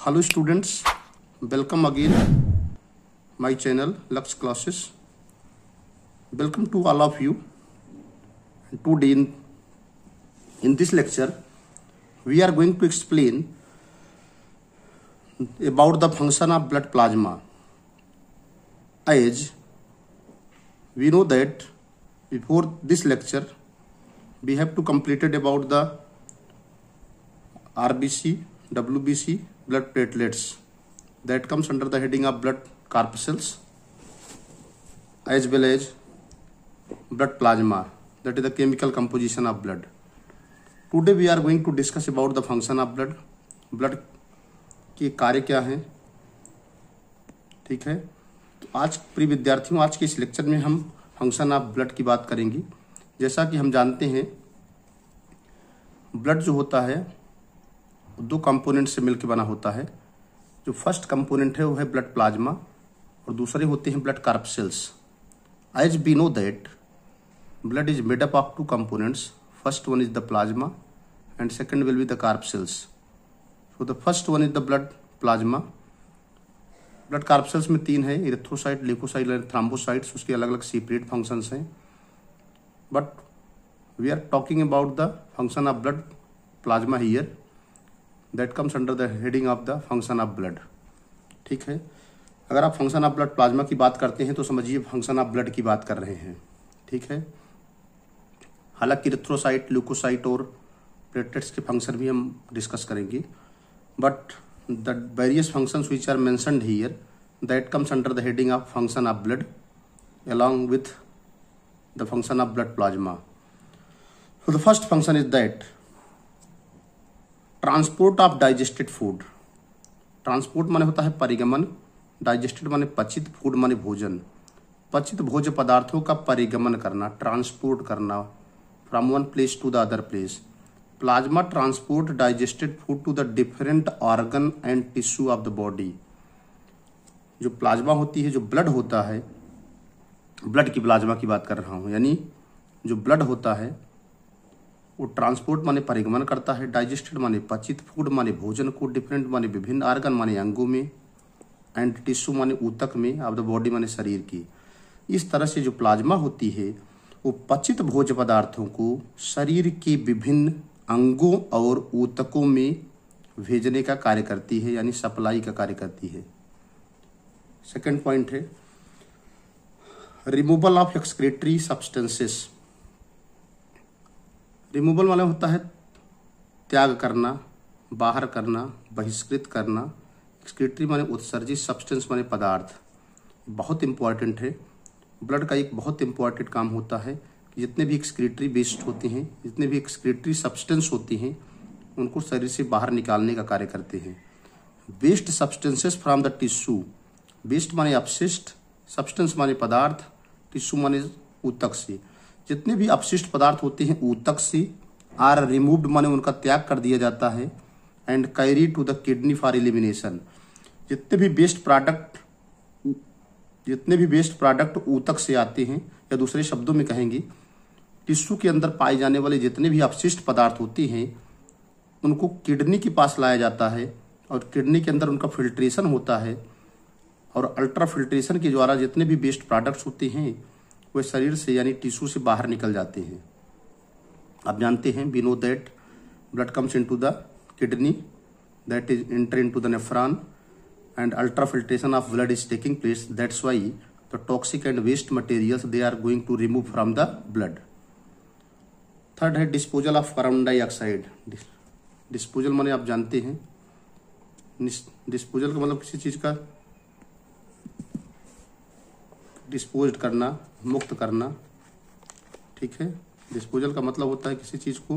Hello students, welcome again my channel Lux Classes. Welcome to all of you. Today in this lecture we are going to explain about the function of blood plasma. As we know that before this lecture we have to complete it about the RBC, WBC, blood platelets, that comes under the heading of blood corpuscles, as well as blood plasma, that is the chemical composition of blood. Today we are going to discuss about the function of blood. blood के कार्य क्या हैं, ठीक है। तो आज प्रिय विद्यार्थियों, आज के इस लेक्चर में हम फंक्शन ऑफ ब्लड की बात करेंगे। जैसा कि हम जानते हैं ब्लड जो होता है दो कंपोनेंट से मिलकर बना होता है। जो फर्स्ट कंपोनेंट है वो है ब्लड प्लाज्मा और दूसरे होते हैं blood corpuscles. As we know that blood is made up of two components, first one is the plasma and second will be the corpuscles. So the first one is the blood plasma. Blood corpuscles में तीन है, erythrocyte, leucocyte and thrombocytes. उसके अलग अलग separate functions हैं, but we are talking about the function of blood plasma here, that comes under the heading of the function of blood. ठीक है, अगर आप फंक्शन ऑफ ब्लड प्लाज्मा की बात करते हैं तो समझिए फंक्शन ऑफ ब्लड की बात कर रहे हैं। ठीक है, हालांकि इरिथ्रोसाइट, ल्यूकोसाइट और प्लेटलेट्स के फंक्शन भी हम डिस्कस करेंगे, but the various functions which are mentioned here that comes under the heading of function of blood along with the function of blood plasma. So the first function is that transport of digested food. Transport माने होता है परिगमन, digested माने पचित, food माने भोजन। पचित भोज्य पदार्थों का परिगमन करना, ट्रांसपोर्ट करना from one place to the other place. Plasma transport digested food to the different organ and tissue of the body. जो प्लाज्मा होती है, जो ब्लड होता है, ब्लड की प्लाज्मा की बात कर रहा हूं, यानी जो ब्लड होता है वो ट्रांसपोर्ट माने परिगमन करता है, डाइजेस्टेड माने पचित, फूड माने भोजन को, डिफरेंट माने विभिन्न, ऑर्गन माने अंगों में, एंड टिश्यू माने ऊतक में, ऑफ द बॉडी माने शरीर की। इस तरह से जो प्लाज्मा होती है वो पचित भोज्य पदार्थों को शरीर के विभिन्न अंगों और ऊतकों में भेजने का कार्य करती है, यानी सप्लाई का कार्य करती है। सेकेंड पॉइंट है removal of excretory substances. Removal वाला होता है त्याग करना, बाहर करना, बहिष्कृत करना। एक्सक्रीटरी माने उत्सर्जित, सब्सटेंस माने पदार्थ। बहुत इंपॉर्टेंट है, ब्लड का एक बहुत इंपॉर्टेंट काम होता है कि जितने भी एक्सक्रीटरी वेस्ट होते हैं, जितने भी एक्सक्रीटरी सब्सटेंस होती हैं, उनको शरीर से बाहर निकालने का कार्य करते हैं। Waste substances from the tissue. Waste माने अपशिष्ट, सब्सटेंस माने पदार्थ, टिश्यू माने ऊतक से। जितने भी अपशिष्ट पदार्थ होते हैं ऊतक से आर रिमूव्ड माने उनका त्याग कर दिया जाता है, and carry to the kidney for elimination. जितने भी वेस्ट प्रोडक्ट ऊतक से आते हैं, या दूसरे शब्दों में कहेंगे टिश्यू के अंदर पाए जाने वाले जितने भी अपशिष्ट पदार्थ होते हैं उनको किडनी के पास लाया जाता है, और किडनी के अंदर उनका फिल्ट्रेशन होता है, और अल्ट्रा फिल्ट्रेशन के द्वारा जितने भी वेस्ट प्रोडक्ट्स होते हैं वे शरीर से यानी टिश्यू से बाहर निकल जाते हैं। आप जानते हैं, we know that blood comes into the kidney, that is enter into the nephron, and ultra filtration of blood is taking place. That's why the toxic and waste materials they are going to remove from the blood. Third है disposal of carbon dioxide. Disposal माने आप जानते हैं, disposal का मतलब किसी चीज का डिस्पोज करना, मुक्त करना। ठीक है, डिस्पोजल का मतलब होता है किसी चीज को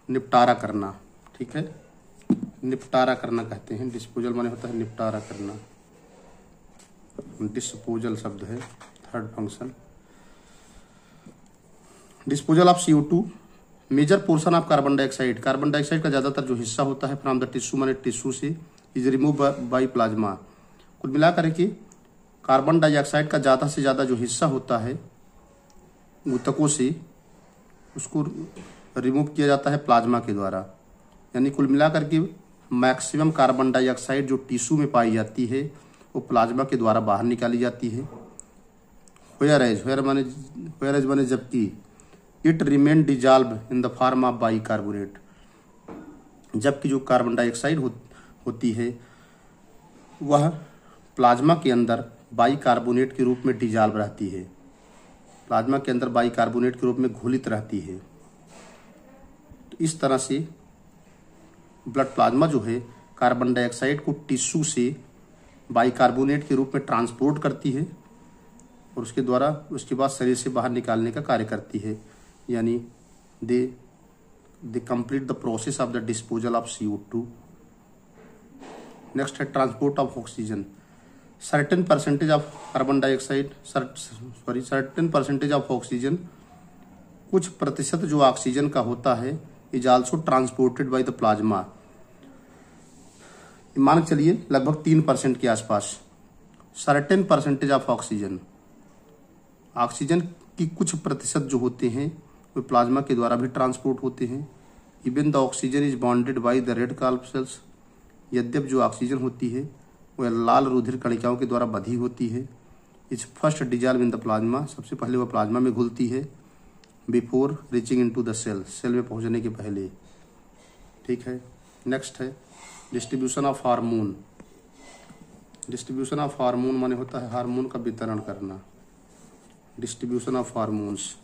निपटारा करना। ठीक है, निपटारा करना कहते हैं, डिस्पोजल माने होता है निपटारा करना। डिस्पोजल शब्द है। Third function disposal of CO2। Major portion of carbon dioxide. Carbon dioxide का ज्यादातर जो हिस्सा होता है फ्रॉम द टिश्यू माने टिश्यू से इज रिमूव बाय प्लाज्मा। कुल मिलाकर के कार्बन डाइऑक्साइड का ज़्यादा से ज़्यादा जो हिस्सा होता है ऊतकों से, उसको रिमूव किया जाता है प्लाज्मा के द्वारा। यानी कुल मिलाकर के मैक्सिमम कार्बन डाइऑक्साइड जो टिश्यू में पाई जाती है वो प्लाज्मा के द्वारा बाहर निकाली जाती है। व्हेयर माने जबकि it remain dissolve in the form of bicarbonate, जबकि जो कार्बन डाइऑक्साइड होती है वह प्लाज्मा के अंदर बाइकार्बोनेट के रूप में डिजॉल्व रहती है, प्लाज्मा के अंदर बाइकार्बोनेट के रूप में घुलित रहती है। तो इस तरह से ब्लड प्लाज्मा जो है कार्बन डाइऑक्साइड को टिश्यू से बाइकार्बोनेट के रूप में ट्रांसपोर्ट करती है और उसके बाद शरीर से बाहर निकालने का कार्य करती है, यानी they complete the process of the disposal of CO2। Next है transport of oxygen. Certain percentage of carbon dioxide certain percentage of oxygen, कुछ प्रतिशत जो ऑक्सीजन का होता है is also transported by the plasma. मान चलिए लगभग 3% के आसपास certain percentage of oxygen, oxygen की कुछ प्रतिशत जो होते हैं वे प्लाज्मा के द्वारा भी ट्रांसपोर्ट होते हैं। Even the oxygen is bonded by the red corpuscles, यद्यप जो ऑक्सीजन होती है वह लाल रुधिर कणिकाओं के द्वारा बंधी होती है। Is first dissolve in the plasma, सबसे पहले वह प्लाज्मा में घुलती है before reaching into the cell, cell में पहुंचने के पहले। ठीक है, नेक्स्ट है distribution of hormone. Distribution of hormone माने होता है हार्मोन का वितरण करना। डिस्ट्रीब्यूशन ऑफ हार्मोन्स,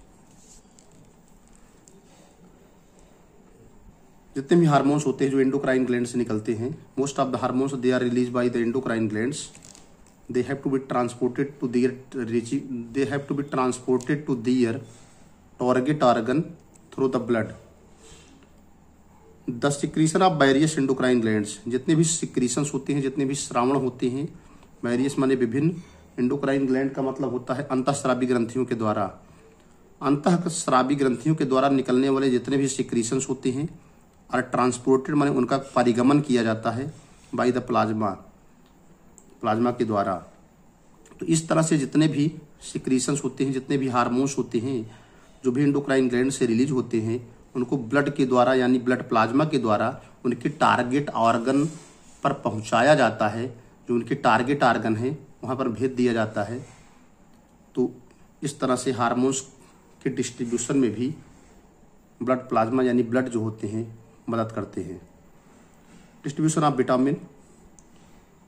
जितने भी हार्मोन्स होते हैं जो एंडोक्राइन ग्लैंड से निकलते हैं, most of the hormones they are release by the endocrine glands, they have to be transported to their target organ through the blood. The secretion of various endocrine glands, जितने भी secretions होते हैं, जितने भी श्रावण होते हैं, वेरियस माने विभिन्न, एंडोक्राइन ग्लैंड का मतलब होता है अंतःस्रावी ग्रंथियों के द्वारा, अंतःस्रावी ग्रंथियों के द्वारा निकलने वाले जितने भी सिक्रीशंस होते हैं और ट्रांसपोर्टेड माने उनका परिगमन किया जाता है बाय द प्लाज्मा, प्लाज्मा के द्वारा। तो इस तरह से जितने भी सिक्रीशंस होते हैं, जितने भी हार्मोन्स होते हैं जो भी एंडोक्राइन ग्लैंड से रिलीज होते हैं, उनको ब्लड के द्वारा यानी ब्लड प्लाज्मा के द्वारा उनके टारगेट ऑर्गन पर पहुंचाया जाता है। जो उनके टारगेट ऑर्गन है वहां पर भेज दिया जाता है। तो इस तरह से हार्मोन्स के डिस्ट्रीब्यूशन में भी ब्लड प्लाज्मा यानी ब्लड जो होते हैं मदद करते हैं। Distribution of vitamin,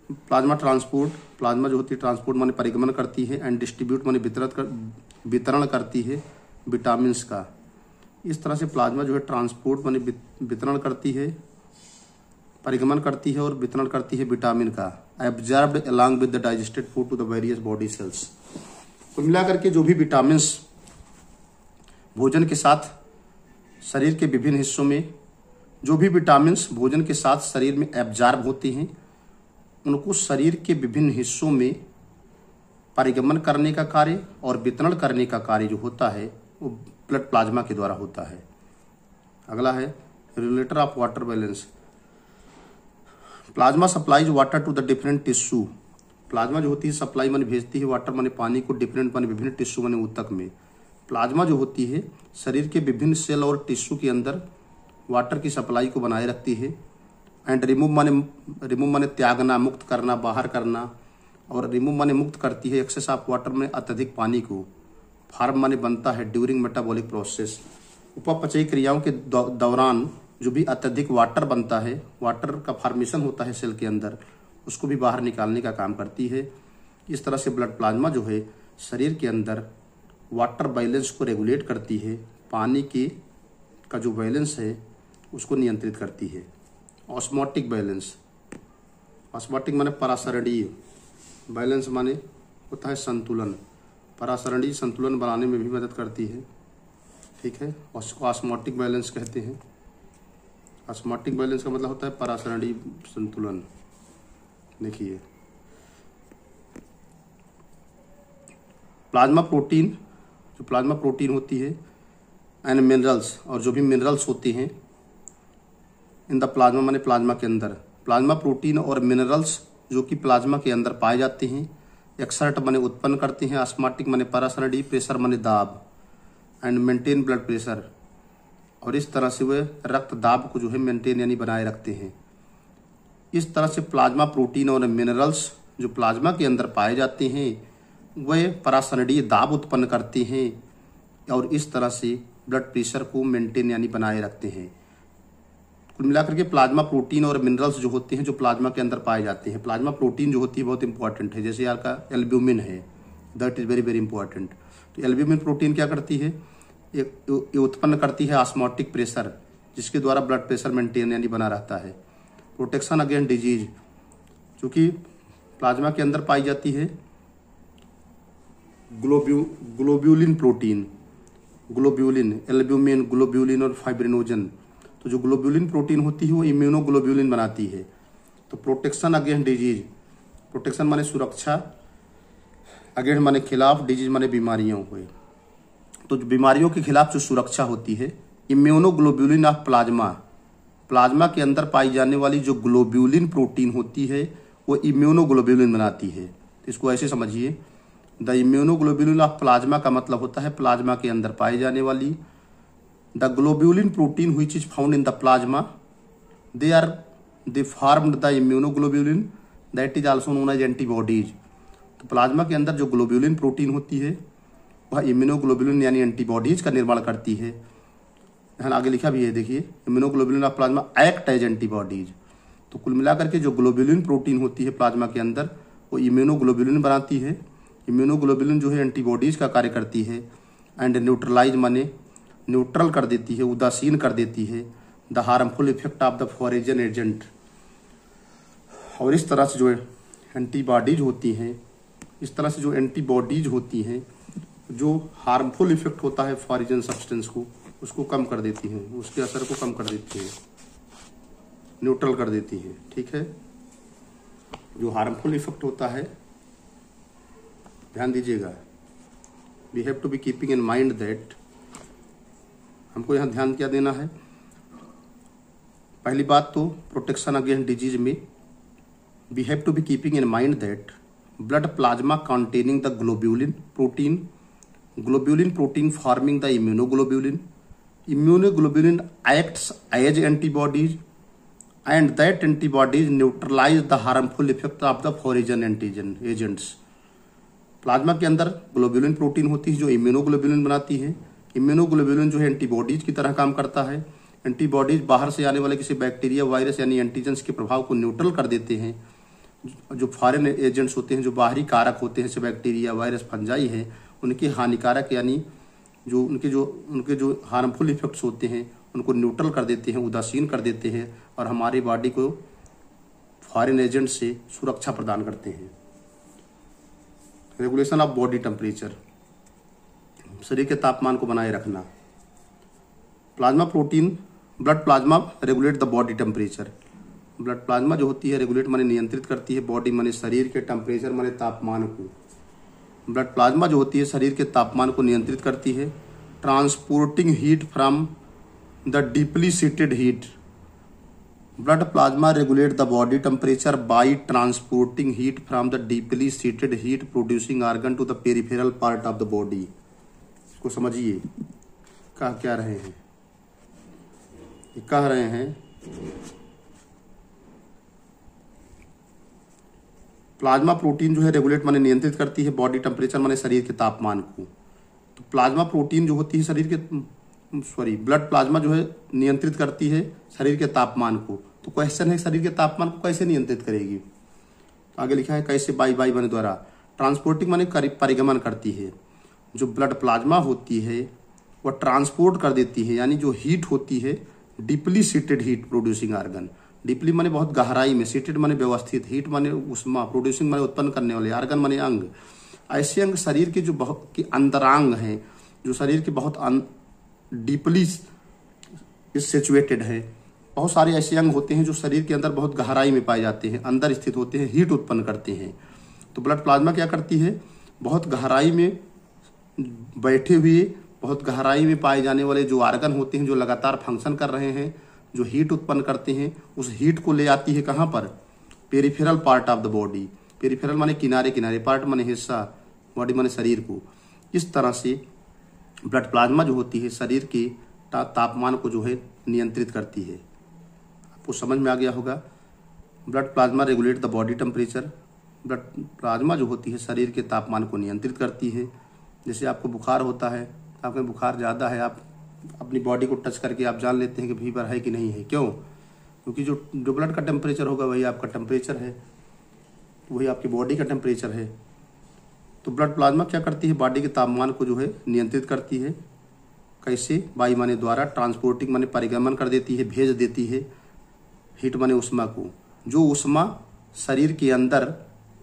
plasma transport, plasma जो होती है ट्रांसपोर्ट माने परिगमन करती है, एंड डिस्ट्रीब्यूट माने वितरण करती है विटामिन्स का। इस तरह से प्लाज्मा जो है ट्रांसपोर्ट माने वितरण करती है, परिगमन करती है और वितरण करती है विटामिन का, absorbed along with the digested food to the various body cells. तो मिलाकर के जो भी विटामिन्स भोजन के साथ शरीर के विभिन्न हिस्सों में, जो भी विटामिन्स भोजन के साथ शरीर में एब्जॉर्ब होते हैं, उनको शरीर के विभिन्न हिस्सों में परिगमन करने का कार्य और वितरण करने का कार्य जो होता है वो ब्लड प्लाज्मा के द्वारा होता है। अगला है regulator of water balance. Plasma supplies water to the different tissue. Plasma जो होती है सप्लाई माने भेजती है वाटर माने पानी को डिफरेंट माने विभिन्न टिश्यू माने ऊतक में। प्लाज्मा जो होती है शरीर के विभिन्न सेल और टिश्यू के अंदर वाटर की सप्लाई को बनाए रखती है। एंड रिमूव माने त्यागना, मुक्त करना, बाहर करना, और रिमूव माने मुक्त करती है एक्सेस ऑफ वाटर में अत्यधिक पानी को। फार्म माने बनता है ड्यूरिंग मेटाबॉलिक प्रोसेस, उपापचयी क्रियाओं के दौरान जो भी अत्यधिक वाटर बनता है, वाटर का फॉर्मेशन होता है सेल के अंदर, उसको भी बाहर निकालने का काम करती है। इस तरह से ब्लड प्लाज्मा जो है शरीर के अंदर वाटर बैलेंस को रेगुलेट करती है, पानी का जो बैलेंस है उसको नियंत्रित करती है। ऑस्मोटिक बैलेंस, ऑस्मोटिक माने परासरणीय, बैलेंस माने होता है संतुलन, परासरणीय संतुलन बनाने में भी मदद करती है। ठीक है, उसको ऑस्मोटिक बैलेंस कहते हैं। ऑस्मोटिक बैलेंस का मतलब होता है परासरणीय संतुलन। देखिए प्लाज्मा प्रोटीन, जो प्लाज्मा प्रोटीन होती है, एंड मिनरल्स, और जो भी मिनरल्स होते हैं इन द प्लाज्मा माने प्लाज्मा के अंदर, प्लाज्मा प्रोटीन और मिनरल्स जो कि प्लाज्मा के अंदर पाए जाते हैं, एक्सर्ट माने उत्पन्न करते हैं, ऑस्मोटिक माने परासरणीय, प्रेशर माने दाब, एंड मेंटेन ब्लड प्रेशर, और इस तरह से वे रक्त दाब को जो है मेंटेन यानी बनाए रखते हैं। इस तरह से प्लाज्मा प्रोटीन और मिनरल्स जो प्लाज्मा के अंदर पाए जाते हैं वे परासरणीय दाब उत्पन्न करते हैं और इस तरह से ब्लड प्रेशर को मेंटेन यानी बनाए रखते हैं। कुल मिलाकर के प्लाज्मा प्रोटीन और मिनरल्स जो होते हैं जो प्लाज्मा के अंदर पाए जाते हैं, प्लाज्मा प्रोटीन जो होती है बहुत इंपॉर्टेंट है, जैसे आपका एल्ब्यूमिन है, that is very very important. तो एल्ब्यूमिन प्रोटीन क्या करती है, ये उत्पन्न करती है ऑस्मोटिक प्रेशर, जिसके द्वारा ब्लड प्रेशर मेंटेन यानी बना रहता है। प्रोटेक्शन अगेंस्ट डिजीज, चूँकि प्लाज्मा के अंदर पाई जाती है globulin protein, globulin, albumin, globulin और फाइब्रिनोजन। तो जो ग्लोब्यूलिन प्रोटीन होती है वो इम्यूनोग्लोब्यूलिन बनाती है। तो प्रोटेक्शन अगेंस्ट डिजीज, प्रोटेक्शन माने सुरक्षा, अगेंस्ट माने खिलाफ, डिजीज माने बीमारियों हुए। तो जो बीमारियों के खिलाफ जो सुरक्षा होती है, इम्यूनोग्लोब्यूलिन ऑफ प्लाज्मा, प्लाज्मा के अंदर पाई जाने वाली जो ग्लोब्यूलिन प्रोटीन होती है वो इम्यूनोग्लोब्यूलिन बनाती है। तो इसको ऐसे समझिए, द इम्यूनोग्लोब्यूलिन ऑफ प्लाज्मा का मतलब होता है प्लाज्मा के अंदर पाई जाने वाली। The globulin protein which is found in the plasma, they formed the immunoglobulin that is also known as antibodies. तो प्लाज्मा के अंदर जो ग्लोब्यूलिन प्रोटीन होती है वह इम्यूनोग्लोब्यूलिन यानी एंटीबॉडीज का निर्माण करती है। यहाँ आगे लिखा भी है, देखिए, immunoglobulin of plasma act as antibodies. तो कुल मिलाकर के जो ग्लोब्यूलिन प्रोटीन होती है प्लाज्मा के अंदर वो इम्यूनोग्लोब्यूलिन बनाती है। इम्यूनोग्लोब्यूलिन जो है एंटीबॉडीज का कार्य करती है। एंड न्यूट्रलाइज माने न्यूट्रल कर देती है, उदासीन कर देती है the harmful effect of the फॉरेजन agent. और इस तरह से जो एंटीबॉडीज होती हैं, इस तरह से जो एंटीबॉडीज होती हैं जो हार्मफुल इफेक्ट होता है फॉरेजन सब्सटेंस को, उसको कम कर देती हैं, उसके असर को कम कर देती हैं, न्यूट्रल कर देती हैं। ठीक है, जो हार्मफुल इफेक्ट होता है, ध्यान दीजिएगा, we have to be keeping in mind that, हमको यहाँ ध्यान क्या देना है। पहली बात तो प्रोटेक्शन अगेंस्ट डिजीज में we have to be keeping in mind that blood plasma containing the globulin protein forming the immunoglobulin, immunoglobulin acts as antibodies and that antibodies neutralize the harmful effect of the foreign antigen agents। Plasma के अंदर globulin protein होती है जो immunoglobulin बनाती है। Immunoglobulin जो है antibodies की तरह काम करता है। एंटीबॉडीज बाहर से आने वाले किसी बैक्टीरिया, वायरस यानी एंटीजेंस के प्रभाव को न्यूट्रल कर देते हैं। जो फॉरेन एजेंट्स होते हैं, जो बाहरी कारक होते हैं, जैसे बैक्टीरिया, वायरस, फंजाई है, उनके हानिकारक यानी जो उनके जो हार्मफुल इफेक्ट्स होते हैं उनको न्यूट्रल कर देते हैं, उदासीन कर देते हैं और हमारी बॉडी को फॉरेन एजेंट से सुरक्षा प्रदान करते हैं। रेगुलेशन ऑफ बॉडी टेम्परेचर, शरीर के तापमान को बनाए रखना। Plasma protein, blood plasma regulate the body temperature. Blood plasma जो होती है रेगुलेट माने नियंत्रित करती है, बॉडी माने शरीर के, टेम्परेचर माने तापमान को। ब्लड प्लाज्मा जो होती है शरीर के तापमान को नियंत्रित करती है। Transporting heat from the deeply seated heat, blood plasma regulate the body temperature by transporting heat from the deeply seated heat producing organ to the peripheral part of the body. इसको समझिए, कह क्या रहे हैं, कह रहे हैं प्लाज्मा प्रोटीन जो है रेगुलेट माने नियंत्रित करती है बॉडी टेम्परेचर माने शरीर के तापमान को। तो प्लाज्मा प्रोटीन जो होती है शरीर के ब्लड प्लाज्मा जो है नियंत्रित करती है शरीर के तापमान को। तो क्वेश्चन है शरीर के तापमान को कैसे नियंत्रित करेगी, तो आगे लिखा है कैसे, बाई बने द्वारा। ट्रांसपोर्टिंग माने परिगमन करती है। जो ब्लड प्लाज्मा होती है वह ट्रांसपोर्ट कर देती है, यानी जो हीट होती है deeply seated heat producing organ. Deeply माने बहुत गहराई में, सीटेड माने व्यवस्थित, हीट माने उष्मा, प्रोड्यूसिंग माने उत्पन्न करने वाले, ऑर्गन माने अंग। ऐसे अंग शरीर के जो बहुत की अंतरांग हैं, जो शरीर के बहुत डीपली सिचुएटेड है। बहुत सारे ऐसे अंग होते हैं जो शरीर के अंदर बहुत गहराई में पाए जाते हैं, अंदर स्थित होते हैं, हीट उत्पन्न करते हैं। तो ब्लड प्लाज्मा क्या करती है, बहुत गहराई में बैठे हुए, बहुत गहराई में पाए जाने वाले जो ऑर्गन होते हैं जो लगातार फंक्शन कर रहे हैं, जो हीट उत्पन्न करते हैं, उस हीट को ले आती है कहाँ पर, peripheral part of the body. Peripheral माने किनारे किनारे, पार्ट माने हिस्सा, बॉडी माने शरीर को। इस तरह से ब्लड प्लाज्मा जो होती है शरीर के तापमान को जो है नियंत्रित करती है। आपको समझ में आ गया होगा। Blood plasma regulate the body temperature. Blood plasma जो होती है शरीर के तापमान को नियंत्रित करती है। जैसे आपको बुखार होता है, आपके बुखार ज़्यादा है, आप अपनी बॉडी को टच करके आप जान लेते हैं कि फीवर है कि नहीं है। क्यों? क्योंकि जो ब्लड का टेम्परेचर होगा वही आपका टेम्परेचर है, वही आपकी बॉडी का टेम्परेचर है। तो ब्लड प्लाज्मा क्या करती है? बॉडी के तापमान को जो है नियंत्रित करती है। कैसे? वायु माने द्वारा, ट्रांसपोर्टिंग माने परिगमन कर देती है, भेज देती है। हीट माने उष्मा को, जो उष्मा शरीर के अंदर,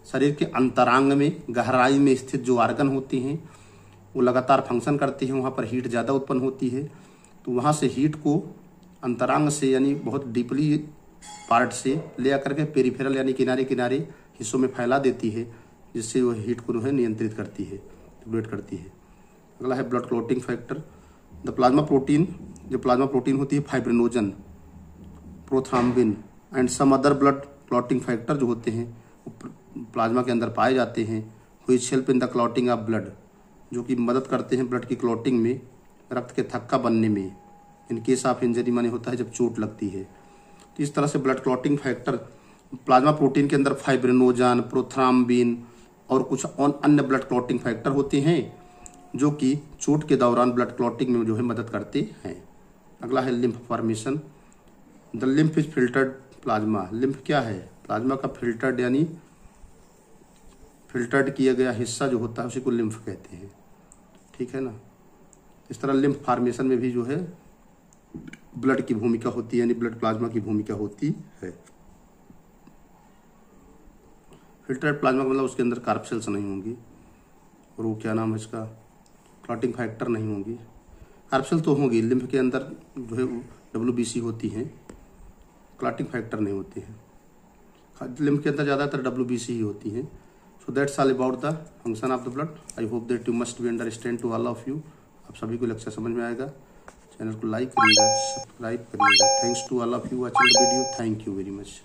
शरीर के अंतरांग में गहराई में स्थित जो आर्गन होती हैं वो लगातार फंक्शन करती हैं, वहाँ पर हीट ज़्यादा उत्पन्न होती है। तो वहाँ से हीट को अंतरांग से यानी बहुत डीपली पार्ट से ले आकर के पेरिफेरल यानी किनारे किनारे हिस्सों में फैला देती है, जिससे वो हीट को जो है नियंत्रित करती है, रेगुलेट करती है। अगला है blood clotting factor. The plasma protein, जो प्लाज्मा प्रोटीन होती है, fibrinogen, prothrombin and some other blood clotting factor जो होते हैं वो प्लाज्मा के अंदर पाए जाते हैं। Which help in the clotting of blood, जो कि मदद करते हैं ब्लड की क्लॉटिंग में, रक्त के थक्का बनने में। इन केस ऑफ इंजरी माने होता है जब चोट लगती है। तो इस तरह से blood clotting factor plasma protein के अंदर फाइब्रिनोजन, प्रोथ्राम्बिन और कुछ अन्य ब्लड क्लॉटिंग फैक्टर होते हैं जो कि चोट के दौरान ब्लड क्लॉटिंग में जो है मदद करते हैं। अगला है lymph formation. The lymph is filtered plasma. Lymph क्या है? प्लाज्मा का फिल्टर्ड यानी फिल्टर्ड किया गया हिस्सा जो होता है उसी को लिम्फ कहते हैं। ठीक है ना? इस तरह लिम्फ फॉर्मेशन में भी जो है ब्लड की भूमिका होती है, यानी ब्लड प्लाज्मा की भूमिका होती है। फिल्टर्ड प्लाज्मा का मतलब उसके अंदर कार्ब सेल्स नहीं होंगी और वो क्या नाम है इसका, क्लॉटिंग फैक्टर नहीं होंगी। कार्ब सेल तो होंगी, लिम्फ के अंदर जो है WBC होती हैं, क्लॉटिंग फैक्टर नहीं होती हैं। लिम्फ के अंदर ज़्यादातर WBC ही होती हैं। So that's all about the function of the blood. I hope that you must be understand to all of you. आप सभी को लेक्चर समझ में आएगा। चैनल को लाइक करिएगा, सब्सक्राइब करिएगा। Thanks to all of you watching the video. Thank you very much.